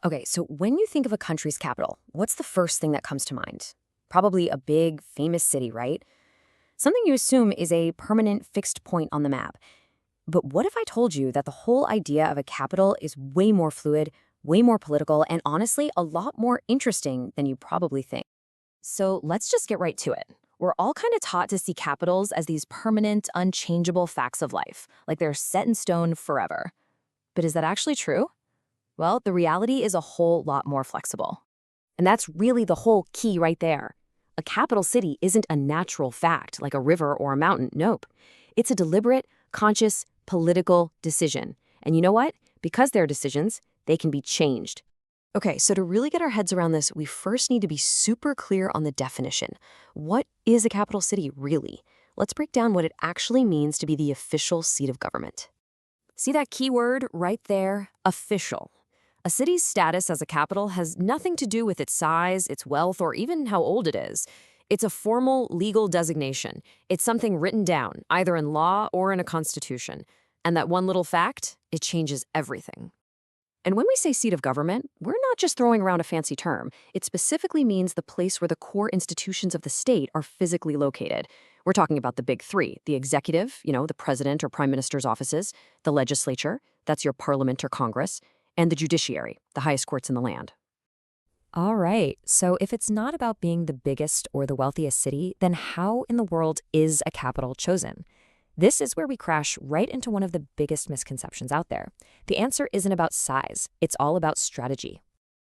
Okay, so when you think of a country's capital, what's the first thing that comes to mind? Probably a big, famous city, right? Something you assume is a permanent, fixed point on the map. But what if I told you that the whole idea of a capital is way more fluid, way more political, and honestly, a lot more interesting than you probably think? So let's just get right to it. We're all kind of taught to see capitals as these permanent, unchangeable facts of life, like they're set in stone forever. But is that actually true? Well, the reality is a whole lot more flexible. And that's really the whole key right there. A capital city isn't a natural fact like a river or a mountain. Nope. It's a deliberate, conscious, political decision. And you know what? Because they're decisions, they can be changed. Okay, so to really get our heads around this, we first need to be super clear on the definition. What is a capital city really? Let's break down what it actually means to be the official seat of government. See that key word right there? Official. A city's status as a capital has nothing to do with its size, its wealth, or even how old it is. It's a formal legal designation. It's something written down, either in law or in a constitution. And that one little fact, it changes everything. And when we say seat of government, we're not just throwing around a fancy term. It specifically means the place where the core institutions of the state are physically located. We're talking about the big three: the executive, the president or prime minister's offices; the legislature, that's your parliament or Congress; and the judiciary, the highest courts in the land. All right, so if it's not about being the biggest or the wealthiest city, then how in the world is a capital chosen? This is where we crash right into one of the biggest misconceptions out there. The answer isn't about size, it's all about strategy.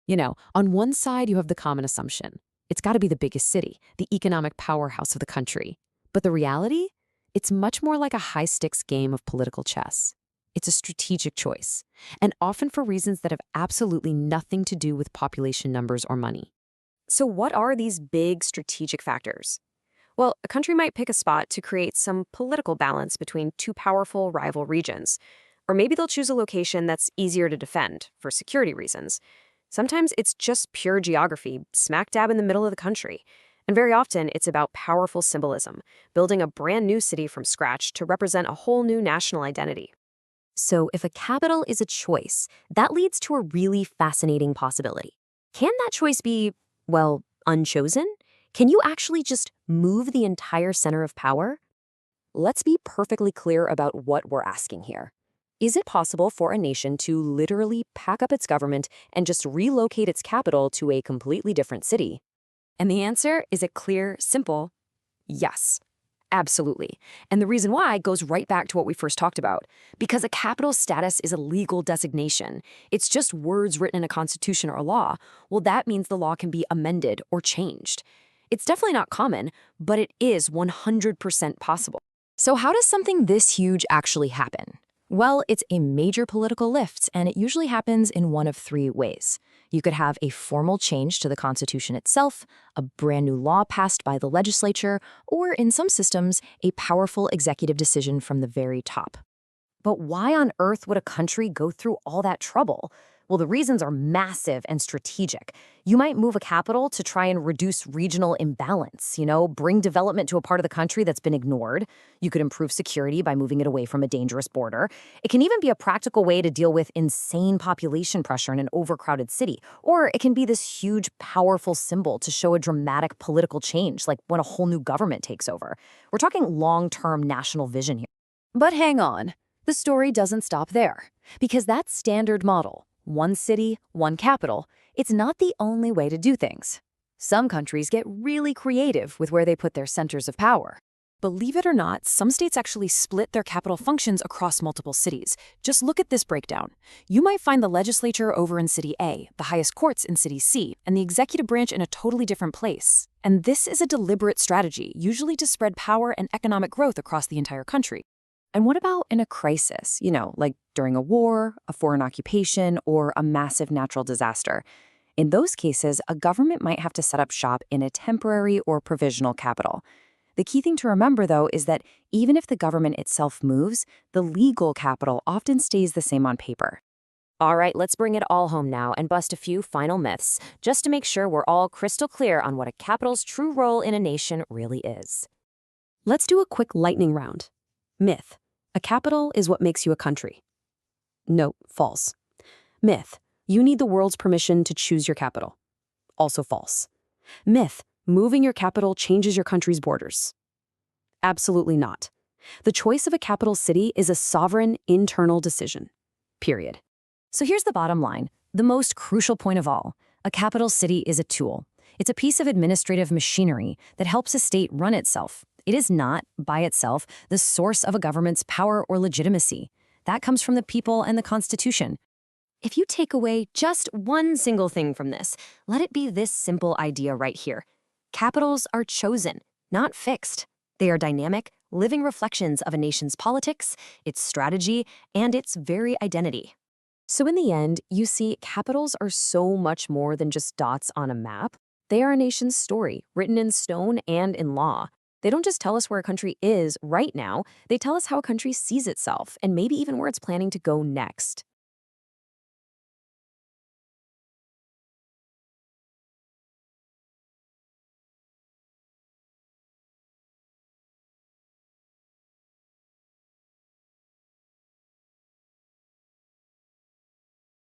On one side, you have the common assumption. It's got to be the biggest city, the economic powerhouse of the country. But the reality? It's much more like a high-stakes game of political chess. It's a strategic choice, and often for reasons that have absolutely nothing to do with population numbers or money. So what are these big strategic factors? Well, a country might pick a spot to create some political balance between two powerful rival regions. Or maybe they'll choose a location that's easier to defend for security reasons. Sometimes it's just pure geography, smack dab in the middle of the country. And very often it's about powerful symbolism, building a brand new city from scratch to represent a whole new national identity. So if a capital is a choice, that leads to a really fascinating possibility. Can that choice be, well, unchosen? Can you actually just move the entire center of power? Let's be perfectly clear about what we're asking here. Is it possible for a nation to literally pack up its government and just relocate its capital to a completely different city? And the answer is a clear, simple yes. Absolutely. And the reason why goes right back to what we first talked about. Because a capital status is a legal designation. It's just words written in a constitution or a law. Well, that means the law can be amended or changed. It's definitely not common, but it is 100% possible. So how does something this huge actually happen? Well, it's a major political lift, and it usually happens in one of three ways. You could have a formal change to the Constitution itself, a brand new law passed by the legislature, or in some systems, a powerful executive decision from the very top. But why on earth would a country go through all that trouble? Well, the reasons are massive and strategic. You might move a capital to try and reduce regional imbalance, bring development to a part of the country that's been ignored. You could improve security by moving it away from a dangerous border. It can even be a practical way to deal with insane population pressure in an overcrowded city. Or it can be this huge, powerful symbol to show a dramatic political change, like when a whole new government takes over. We're talking long-term national vision here. But hang on. The story doesn't stop there. Because that standard model, one city, one capital, it's not the only way to do things. Some countries get really creative with where they put their centers of power. Believe it or not, some states actually split their capital functions across multiple cities. Just look at this breakdown. You might find the legislature over in City A, the highest courts in City C, and the executive branch in a totally different place. And this is a deliberate strategy, usually to spread power and economic growth across the entire country. And what about in a crisis, like during a war, a foreign occupation, or a massive natural disaster? In those cases, a government might have to set up shop in a temporary or provisional capital. The key thing to remember, though, is that even if the government itself moves, the legal capital often stays the same on paper. All right, let's bring it all home now and bust a few final myths, just to make sure we're all crystal clear on what a capital's true role in a nation really is. Let's do a quick lightning round. Myth: a capital is what makes you a country. Nope, false. Myth: You need the world's permission to choose your capital. Also false. Myth, moving your capital changes your country's borders. Absolutely not. The choice of a capital city is a sovereign, internal decision. Period. So here's the bottom line, the most crucial point of all. A capital city is a tool. It's a piece of administrative machinery that helps a state run itself. It is not, by itself, the source of a government's power or legitimacy. That comes from the people and the Constitution. If you take away just one single thing from this, let it be this simple idea right here. Capitals are chosen, not fixed. They are dynamic, living reflections of a nation's politics, its strategy, and its very identity. So in the end, you see, capitals are so much more than just dots on a map. They are a nation's story, written in stone and in law. They don't just tell us where a country is right now, they tell us how a country sees itself, and maybe even where it's planning to go next.